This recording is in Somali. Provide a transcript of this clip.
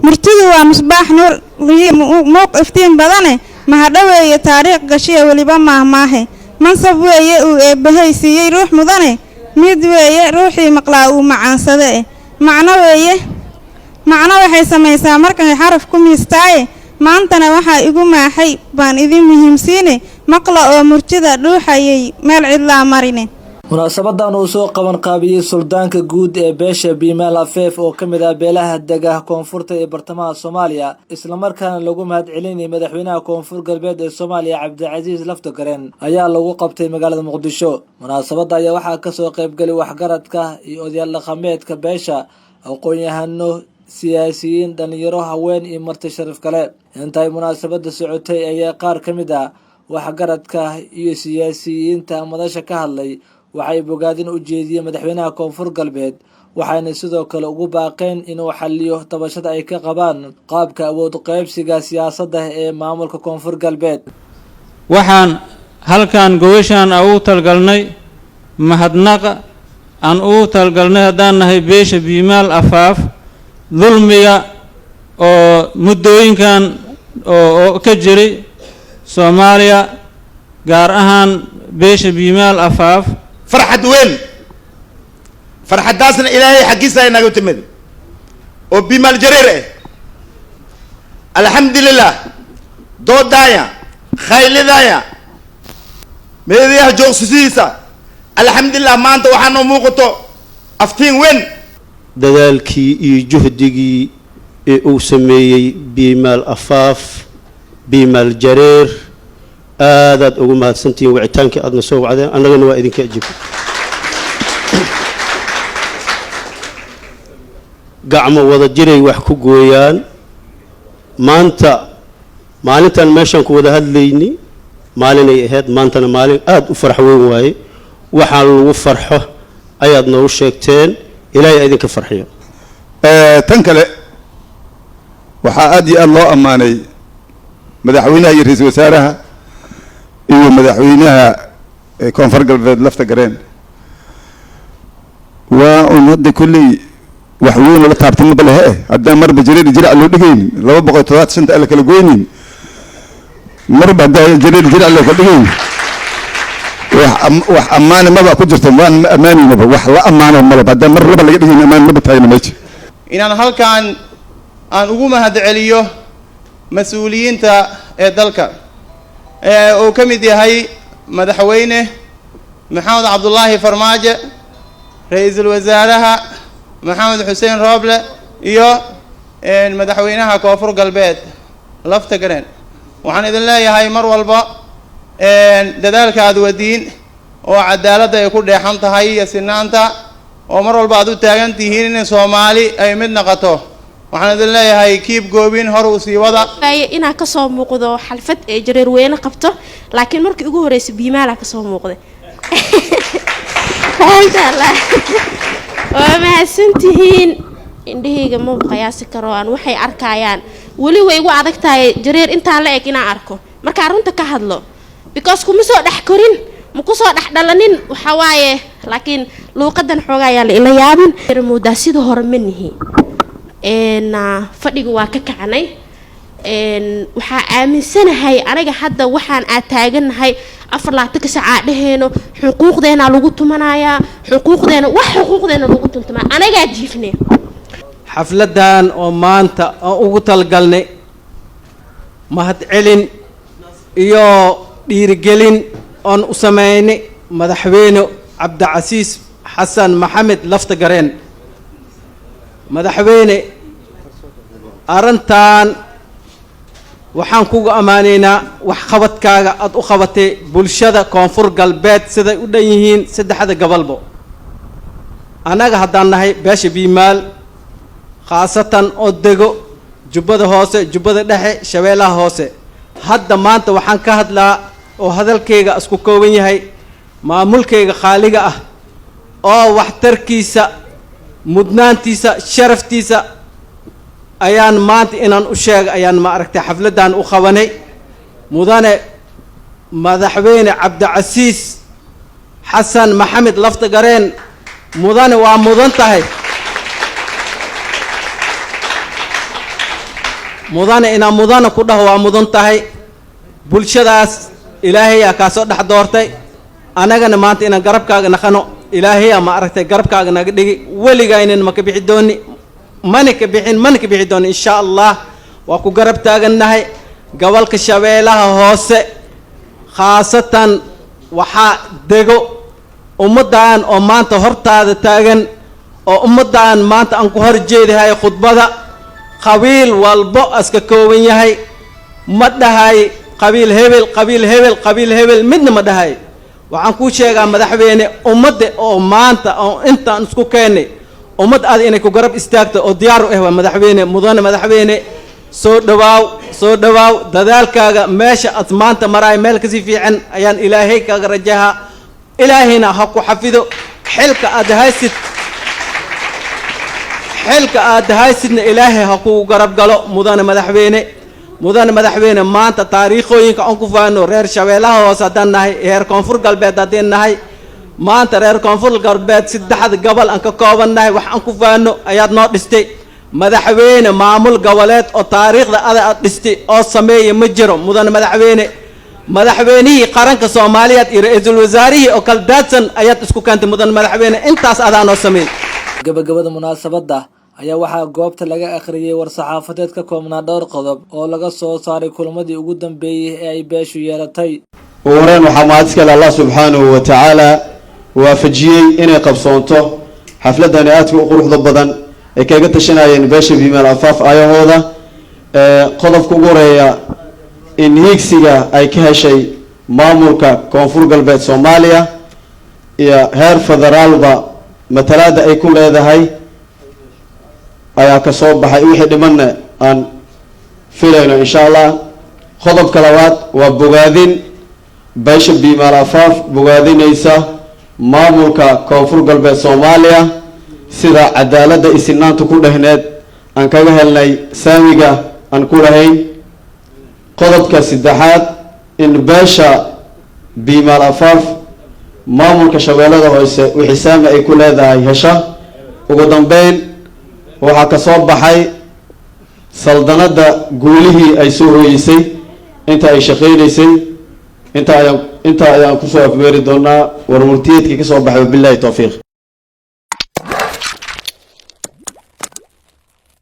مرتدي ومصباح نور موقف تين بدنه ما هدوي تاريخ قشية ولبا ماهي منصب ويه بهي سيي روح مدنه ميد ويه روحي مقلاو معان صدقه macno waxay samaysaa markay xaraf ku miistaaye maantana waxa igu maaxay baan idin muhiimsiine maqla oo murtida dhuuxayay meel cidla marine munaasabadan uu soo qaban qaabiyay suldaanka guud ee beesha Bimal Afeef oo kamid ah beelaha dega koonfurta ee bartamaha Soomaaliya isla markaana lagu mahadcelinay madaxweynaha koonfur galbeed ee Soomaaliya Cabdicasiis Laftagareen ayaa lagu qabtay magaalada Muqdisho munaasabada ayaa waxa ka soo qayb galay waxgaradka iyo odayaal dhaqameedka beesha aqoon-yahano siyaasiyiin dhalinyaro haween iyo marti sharaf kale intay munaasabada socotay ayaa qaar kamid ah waxgaradka iyo siyaasiyiinta madasha ka hadlay waxay bogaadin u jeediyeen madaxweynaha koonfur galbeed waxayna sidoo kale ugu baaqeen inuu xalliyo tabashada ay ka qabaan qaabka awood qaybsiga siyaasadda ee maamulka koonfur galbeed waxaan halkan gowshan ugu talgalnay mahadnaq aan ugu talgalnay hadaan nahay beesha Bimal Afaaf dulmiga oo muddooyinkan oo ka jiray Soomaaliya gaar ahaan beesha Bimal Afaaf فرحت وين فرحت داسنا إلهي حقيسة إنك تمد وبما الجريرة الحمد لله دو دايا خيل دايا ميديها جو سيسا الحمد لله ما أنت وحنا موقتو أفتين وين dadaalkii iyo juhdigii ee uu sameeyay Bimal Afaaf Bimal Jareer aad ugu mahadsantiin wicitaankii aadna soo wacdeen annagana waa idinka ajib gacmo wada jiray wax ku gooyaan maalintan meeshan ku wada hadlayni maalin ay ahayd maantana maalin aad u farx weyn waaye waxa lagu farxo ayaad noo sheegteen ilaahay idinka farxiyo tan kale waxa aad iyo aad loo amaanay madaxweynaha iyo ra'iisul wasaaraha iyo madaxweynaha koonfur galbeed Laftagareen waa umada kulli wax weyn la taabtay ma laha hadda marba jireed jirac loo dhigayn 275 ala kala goynin marba hadda jireed jirac loo dhigayn wax ammaan ma ku jirto waan ammaani ma wax la ammaano ma hadda mar laba laga dhigay ammaan ma taayna meesha inaan halkaan aan ugu mahadceliyo mas'uuliyiinta ee dalka oo kamid yahay madaxweyne Maxamed Cabdullaahi Farmaajo ra'iisul wasaaraha Maxamed Xuseen Rooble iyo madaxweynaha koonfur galbeed Laftagareen waxaan idin leeyahay mar walba dadaalka aad wadiin oo cadaaladda ay ku dheexan tahay iyo sinaanta oo mar walba aad u taagan tihiin in Soomaali ay mid noqoto waxaan idin leeyahay keep going hor u sii wada inaa ka soo muuqdo xalfad ee jareer weyn qabto laakiin markii ugu horeysay Bimal ka soo muuqday inshallah waa mahadsantihiin indhahayga ma qiyaasi karo aan waxay arkayaan wali way ugu adag tahay jareer inta la eg inaan arko marka runta ka hadlo because kuma soo dhax korin ma ku soo dhax dhalanin waxa waaye laakiin luuqadan xoogaa ayaa la yaabin moodaa sida hore manihi fadhiga waa ka kacanay waxaa aaminsanahay aniga hadda waxaan aad taaganahay 24 saac dhaheeno xuquuqdeena lagu tumanayaa xuquuqdeena lagu tuntamaa aniga jiifnay xafladan oo maanta ugu talgalnay mahadcelin iyo dhiirigelin on u sameeynay madaxweyne Cabdicasiis Xasan Maxamed Laftagareen madaxweyne arintan waxaan kugu amaaneynaa wax qabadkaaga aad u qabatay bulshada koonfur galbeed sida u dhan yihiin saddexda gobolba anaga haddaan nahay beesha Bimal khaasatan oo dego jubbada hoose jubbada dhexe shabeellaha hoose hadda maanta waxaan ka hadlaa oo hadalkayga isku kooban yahay maamulkayga qaaliga ah oo waxtarkiisa mudnaantiisa sharaftiisa ayaan maanta inaan u sheeg ayaan ma aragtay xafladan u qabanay mudane madaxweyne Cabdicasiis Xasan Maxamed Laftagareen mudane waa mudan tahay mudane inaan mudane ku dhaho waa mudan tahay bulshadaas ilaahayaa kaa soo dhex doortay annagana maanta inaan garabkaaga naqano ilaahayaa ma aragtay garabkaaga naga dhigi weligaynan ma ka bixi dooni mana ka bixi dooni insha allah waa ku garab taagannahay gobolka shabeellaha hoose khaasatan waxaa dego ummaddan oo maanta hortaada taagan oo ummaddan maanta aan ku hor jeedahay khudbada qabiil walbo aska kooban yahay ma dhahay qabiil hebel midna ma dhahay waxaan kuu sheegaa madaxweyne ummadda oo maanta oo intaan isku keennay ummad aad inay ku garab istaagto oo diyaar u ah waa madaxweyne mudane madaxweyne soo dhawaaw dadaalkaaga meesha aad maanta maraay meel kasii fiican ayaan ilaahay kaaga rajahaa ilaahayna ha ku xafido xilka aad haysidna ilaahay ha kugu garab galo mudane madaxweyne maanta taariikhooyinka aan ku faano reer shabeellaha hoose haddaan nahay reer koonfur galbeed haddeen nahay maanta reer koonfur galbeed 3 gobol aan ka kooban nahay wax aan ku faano ayaad noo dhistay madaxweyne maamul goboleed oo taariikhda aad dhistay oo sameeyay ma jiro mudane madaxweynihii qaranka Soomaaliyeed iyo ra'iisul wasaarihii oo kala daadsan ayaad isku keentay mudane madaxweyne intaas aad noo sameeyay gabagabada munaasabada ayaa waxaa goobta laga akhriyay war-saxaafadeed ka koobnaa dhowr qodob oo laga soo saaray kulmadii ugu dambeeyay ee ay beeshu yeelatay wareen waxaa mahadsan Allah subhanahu wa ta'ala waafajiyay inay qabsoonto xafladan aadka u quruxda badan ee kaga tashanayeen beesha biimaal afaaf ayahooda qodobka ugu horeeya in higsiga ay ka heshay maamulka koonfur galbeed Soomaaliya iyo heer federaalba matalada ay ku leedahay ayaa ka soo baxay wixii dhimanna aan filayno insha Allah qodobka labaad waa bogaadin beesha biimaal afaaf bogaadinaysa maamulka koonfur galbeed Soomaaliya sida cadaaladda isinaanta ku dhehneed aan kaga helnay saamiga aan ku lahayn qodobka saddexaad in beesha biimaal afaaf maamulka shabeellada hoose wixii saami ay ku leedahay hesha ugu dambeyn waxaa ka soo baxay saldanada guulihii ay soo hooyisay inta ay shaqeynaysay inta ayaan ku soo afmeeri doonaa warmurtiyeedkii ka soo baxay billahi tawfiiq